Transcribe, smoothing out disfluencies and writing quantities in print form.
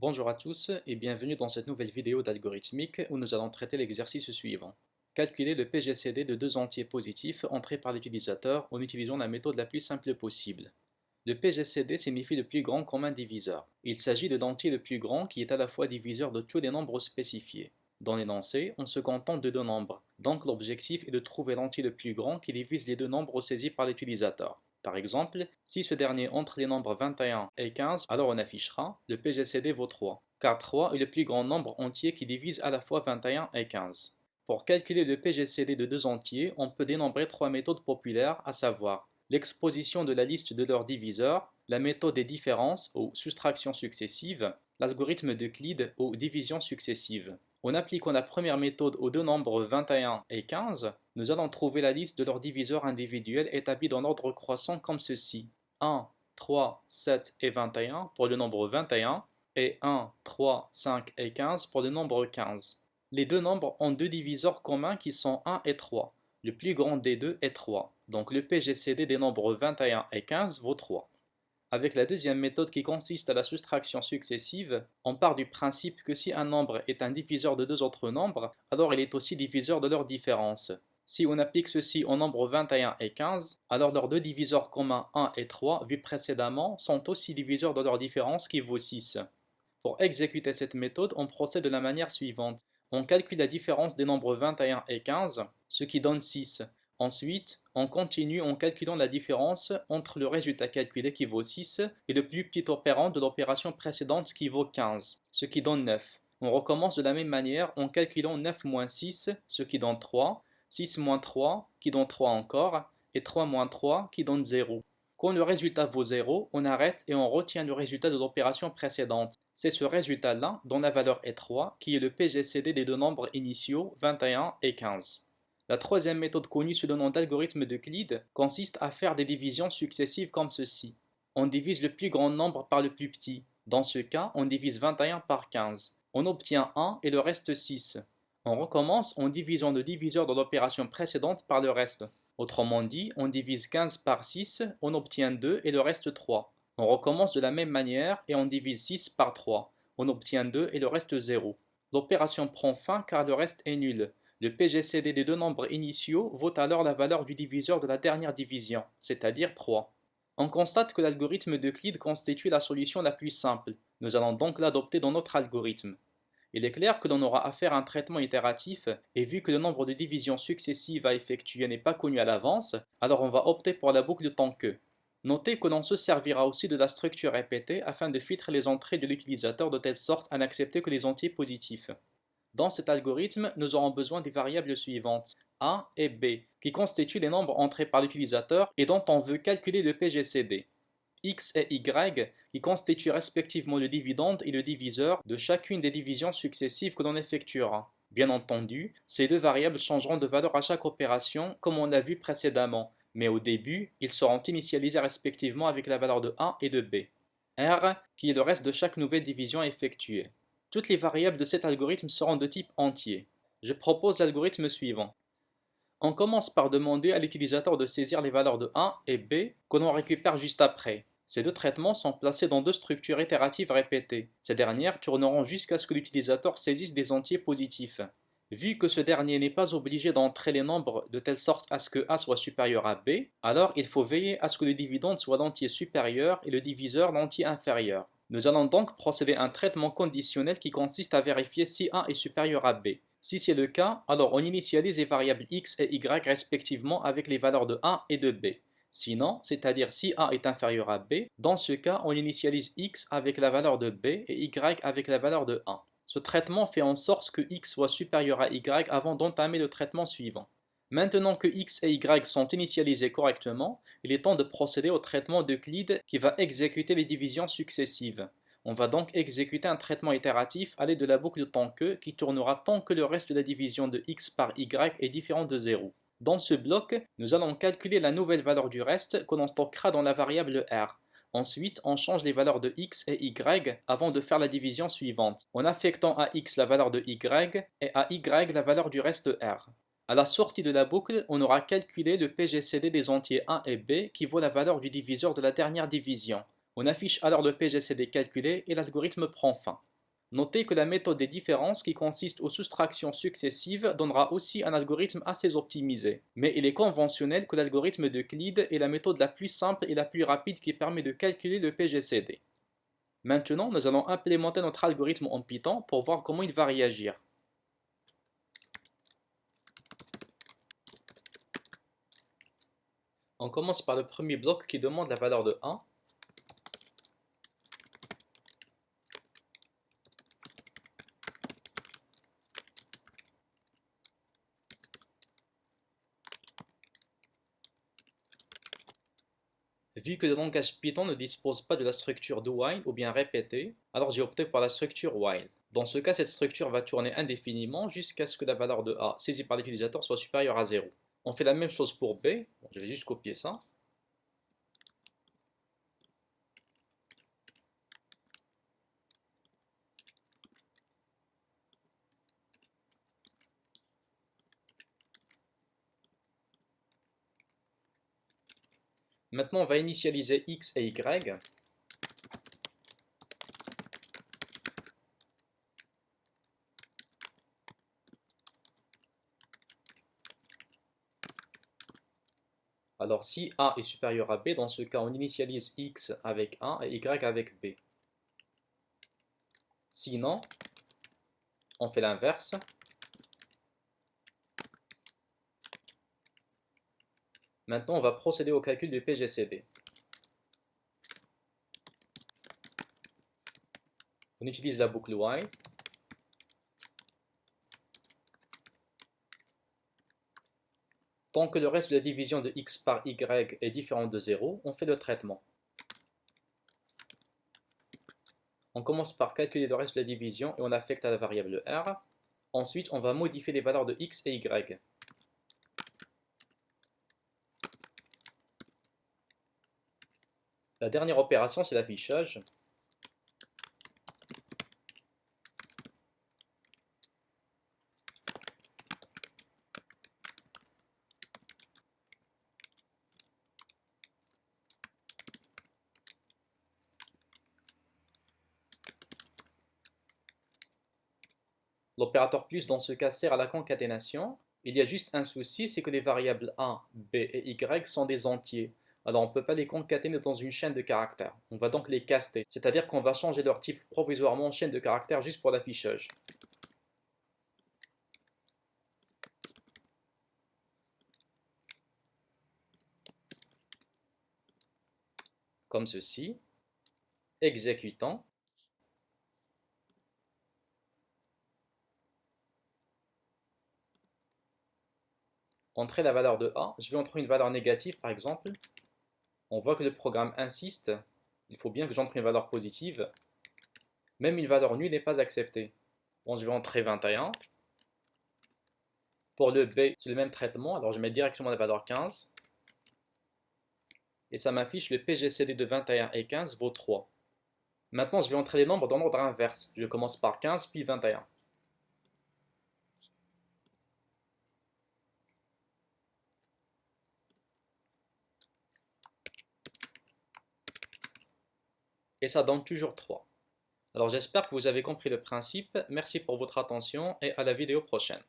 Bonjour à tous et bienvenue dans cette nouvelle vidéo d'algorithmique où nous allons traiter l'exercice suivant. Calculer le PGCD de deux entiers positifs entrés par l'utilisateur en utilisant la méthode la plus simple possible. Le PGCD signifie le plus grand commun diviseur. Il s'agit de l'entier le plus grand qui est à la fois diviseur de tous les nombres spécifiés. Dans l'énoncé, on se contente de deux nombres, donc l'objectif est de trouver l'entier le plus grand qui divise les deux nombres saisis par l'utilisateur. Par exemple, si ce dernier entre les nombres 21 et 15, alors on affichera le PGCD vaut 3, car 3 est le plus grand nombre entier qui divise à la fois 21 et 15. Pour calculer le PGCD de deux entiers, on peut dénombrer trois méthodes populaires, à savoir l'exposition de la liste de leurs diviseurs, la méthode des différences ou soustraction successive, l'algorithme d'Euclide ou division successive. En appliquant la première méthode aux deux nombres 21 et 15, nous allons trouver la liste de leurs diviseurs individuels établis dans l'ordre croissant comme ceci: 1, 3, 7 et 21 pour le nombre 21 et 1, 3, 5 et 15 pour le nombre 15. Les deux nombres ont deux diviseurs communs qui sont 1 et 3. Le plus grand des deux est 3, donc le PGCD des nombres 21 et 15 vaut 3. Avec la deuxième méthode qui consiste à la soustraction successive, on part du principe que si un nombre est un diviseur de deux autres nombres, alors il est aussi diviseur de leur différence. Si on applique ceci aux nombres 21 et 15, alors leurs deux diviseurs communs 1 et 3 vus précédemment sont aussi diviseurs de leur différence qui vaut 6. Pour exécuter cette méthode, on procède de la manière suivante. On calcule la différence des nombres 21 et 15, ce qui donne 6. Ensuite, on continue en calculant la différence entre le résultat calculé qui vaut 6 et le plus petit opérand de l'opération précédente qui vaut 15, ce qui donne 9. On recommence de la même manière en calculant 9 moins 6, ce qui donne 3, 6 moins 3, qui donne 3 encore, et 3 moins 3, qui donne 0. Quand le résultat vaut 0, on arrête et on retient le résultat de l'opération précédente. C'est ce résultat-là, dont la valeur est 3, qui est le PGCD des deux nombres initiaux 21 et 15. La troisième méthode connue sous le nom d'algorithme d'Euclide consiste à faire des divisions successives comme ceci. On divise le plus grand nombre par le plus petit. Dans ce cas, on divise 21 par 15. On obtient 1 et le reste 6. On recommence en divisant le diviseur de l'opération précédente par le reste. Autrement dit, on divise 15 par 6, on obtient 2 et le reste 3. On recommence de la même manière et on divise 6 par 3. On obtient 2 et le reste 0. L'opération prend fin car le reste est nul. Le PGCD des deux nombres initiaux vaut alors la valeur du diviseur de la dernière division, c'est-à-dire 3. On constate que l'algorithme d'Euclide constitue la solution la plus simple. Nous allons donc l'adopter dans notre algorithme. Il est clair que l'on aura affaire à un traitement itératif, et vu que le nombre de divisions successives à effectuer n'est pas connu à l'avance, alors on va opter pour la boucle de tant que. Notez que l'on se servira aussi de la structure répétée afin de filtrer les entrées de l'utilisateur de telle sorte à n'accepter que les entiers positifs. Dans cet algorithme, nous aurons besoin des variables suivantes, a et b, qui constituent les nombres entrés par l'utilisateur et dont on veut calculer le PGCD. X et Y, qui constituent respectivement le dividende et le diviseur de chacune des divisions successives que l'on effectuera. Bien entendu, ces deux variables changeront de valeur à chaque opération, comme on l'a vu précédemment, mais au début, ils seront initialisés respectivement avec la valeur de A et de B. R, qui est le reste de chaque nouvelle division effectuée. Toutes les variables de cet algorithme seront de type entier. Je propose l'algorithme suivant. On commence par demander à l'utilisateur de saisir les valeurs de 1 et B que l'on récupère juste après. Ces deux traitements sont placés dans deux structures itératives répétées. Ces dernières tourneront jusqu'à ce que l'utilisateur saisisse des entiers positifs. Vu que ce dernier n'est pas obligé d'entrer les nombres de telle sorte à ce que A soit supérieur à B, alors il faut veiller à ce que le dividende soit l'entier supérieur et le diviseur l'entier inférieur. Nous allons donc procéder à un traitement conditionnel qui consiste à vérifier si A est supérieur à B. Si c'est le cas, alors on initialise les variables x et y respectivement avec les valeurs de A et de B. Sinon, c'est-à-dire si A est inférieur à B, dans ce cas on initialise x avec la valeur de B et y avec la valeur de A. Ce traitement fait en sorte que x soit supérieur à y avant d'entamer le traitement suivant. Maintenant que x et y sont initialisés correctement, il est temps de procéder au traitement d'Euclide qui va exécuter les divisions successives. On va donc exécuter un traitement itératif à l'aide de la boucle de tant que qui tournera tant que le reste de la division de x par y est différent de 0. Dans ce bloc, nous allons calculer la nouvelle valeur du reste que l'on stockera dans la variable r. Ensuite, on change les valeurs de x et y avant de faire la division suivante, en affectant à x la valeur de y et à y la valeur du reste r. À la sortie de la boucle, on aura calculé le PGCD des entiers 1 et b qui vaut la valeur du diviseur de la dernière division. On affiche alors le PGCD calculé et l'algorithme prend fin. Notez que la méthode des différences, qui consiste aux soustractions successives, donnera aussi un algorithme assez optimisé. Mais il est conventionnel que l'algorithme d'Euclide est la méthode la plus simple et la plus rapide qui permet de calculer le PGCD. Maintenant, nous allons implémenter notre algorithme en Python pour voir comment il va réagir. On commence par le premier bloc qui demande la valeur de 1. Vu que le langage Python ne dispose pas de la structure do while ou bien répétée, alors j'ai opté pour la structure while. Dans ce cas, cette structure va tourner indéfiniment jusqu'à ce que la valeur de A saisie par l'utilisateur soit supérieure à 0. On fait la même chose pour B. Bon, je vais juste copier ça. Maintenant, on va initialiser X et Y. Alors, si A est supérieur à B, dans ce cas, on initialise X avec 1 et Y avec B. Sinon, on fait l'inverse. Maintenant, on va procéder au calcul du PGCD. On utilise la boucle while. Tant que le reste de la division de x par y est différent de 0, on fait le traitement. On commence par calculer le reste de la division et on affecte à la variable r. Ensuite, on va modifier les valeurs de x et y. La dernière opération, c'est l'affichage. L'opérateur plus dans ce cas sert à la concaténation. Il y a juste un souci, c'est que les variables a, b et y sont des entiers. Alors on ne peut pas les concaténer dans une chaîne de caractères. On va donc les caster, c'est-à-dire qu'on va changer leur type provisoirement en chaîne de caractères juste pour l'affichage. Comme ceci. Exécutant. Entrer la valeur de A. Je vais entrer une valeur négative par exemple. On voit que le programme insiste. Il faut bien que j'entre une valeur positive. Même une valeur nulle n'est pas acceptée. Bon, je vais entrer 21. Pour le B, c'est le même traitement. Alors je mets directement la valeur 15. Et ça m'affiche le PGCD de 21 et 15 vaut 3. Maintenant, je vais entrer les nombres dans l'ordre inverse. Je commence par 15 puis 21. Et ça donne toujours 3. Alors j'espère que vous avez compris le principe. Merci pour votre attention et à la vidéo prochaine.